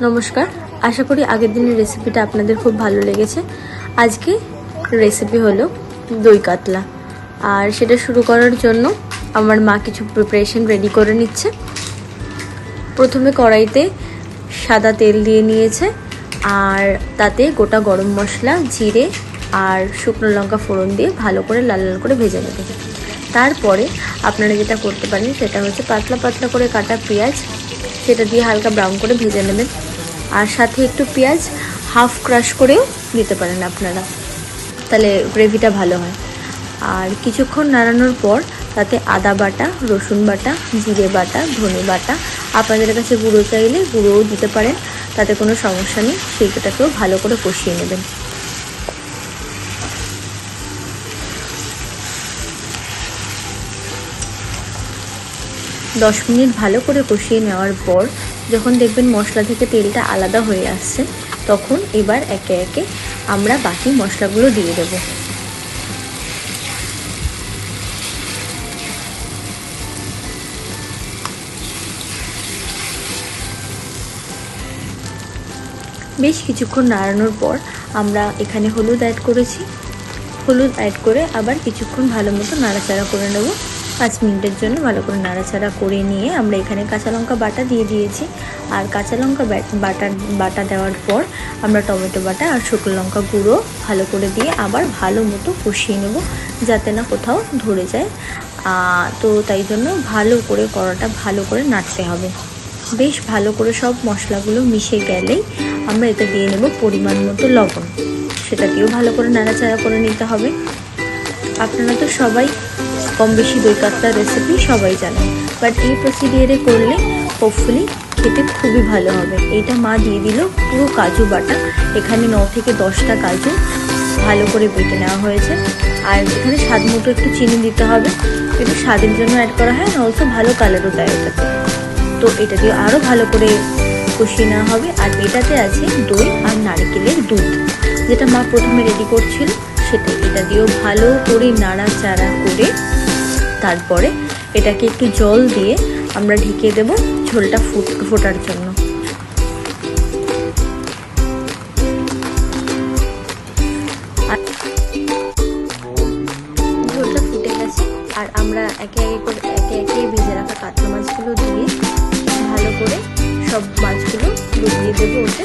নমস্কার, আশা করি আগের দিনের রেসিপিটা আপনাদের খুব ভালো লেগেছে। আজকে রেসিপি হলো দই কাতলা, আর সেটা শুরু করার জন্য আমার মা কিছু প্রিপারেশন রেডি করে নিচ্ছে। প্রথমে কড়াইতে সাদা তেল দিয়ে নিয়েছে, আর তাতে গোটা গরম মশলা, জিরে আর শুকনো লঙ্কা ফোড়ন দিয়ে ভালো করে লাল লাল করে ভেজে নেবে। তারপরে আপনারা যেটা করতে পারেন সেটা হচ্ছে পাতলা পাতলা করে কাটা পেঁয়াজ, সেটা দিয়ে হালকা ব্রাউন করে ভেজে নেবেন। আর সাথে একটু পেঁয়াজ হাফ ক্রাশ করেও দিতে পারেন আপনারা, তাহলে গ্রেভিটা ভালো হয়। আর কিছুক্ষণ নাড়ানোর পর তাতে আদা বাটা, রসুন বাটা, জিরে বাটা, ধনে বাটা, আপনাদের কাছে গুঁড়ো চাইলে গুঁড়োও দিতে পারেন, তাতে কোনো সমস্যা নেই। সেইটাকেও ভালো করে কষিয়ে নেবেন। দশ মিনিট ভালো করে কষিয়ে নেওয়ার পর যখন দেখবেন মশলা থেকে তেলটা আলাদা হয়ে আসছে, তখন এবার একে একে আমরা বাকি মশলাগুলো দিয়ে দেব। বেশ কিছুক্ষণ নাড়ানোর পর আমরা এখানে হলুদ অ্যাড করেছি। হলুদ অ্যাড করে আবার কিছুক্ষণ ভালো মতো নাড়াচাড়া করে নেব। 5 মিনিটের জন্য ভালো করে নাড়াচাড়া করে নিয়ে আমরা এখানে কাঁচা লঙ্কা বাটা দিয়ে দিয়েছি। আর কাঁচা লঙ্কা বাটা দেওয়ার পর আমরা টমেটো বাটা আর শুকনো লঙ্কা গুঁড়ো ভালো করে দিয়ে আবার ভালো মতো কষিয়ে নেব, যাতে না কোথাও ধরে যায়। তো তাই জন্য ভালো করে কড়াটা ভালো করে নাড়তে হবে। বেশ ভালো করে সব মশলাগুলো মিশে গেলেই আমরা এতে দিয়ে নেব পরিমাণ মতো লবণ, সেটা দিয়েও ভালো করে নাড়াচাড়া করে নিতে হবে। আপনারা তো সবাই কম বেশি দই কাতলার রেসিপি সবাই জানেন, বাট এই প্রসিডিয়ারে করলে হোপফুলি খেতে খুবই ভালো হবে। এইটা মা দিয়ে দিল পুরো কাজু বাটা, এখানে 9 থেকে 10টা কাজু ভালো করে বেটে নেওয়া হয়েছে। আর এখানে স্বাদ মতো একটু চিনি দিতে হবে, একটু স্বাদের জন্য অ্যাড করা হয়, অলসো ভালো কালারও দেয় এটাতে। তো এটা দিয়ে আরও ভালো করে কষিয়ে নেওয়া হবে। আর এটাতে আছে দই আর নারকেলের দুধ, যেটা মা প্রথমে রেডি করছিল সেটাই। এটা দিয়েও ভালো করে নাড়াচাড়া করে তারপরে এটাকে একটু জল দিয়ে আমরা ঢেকে দেব ঝোলটা ফোটার জন্য। ঝোলটা ফুটে গেছে, আর আমরা একে একে ভেজে রাখা কাতলা মাছগুলো দিয়ে ভালো করে সব মাছগুলো ডুবিয়ে দেবো ওতে।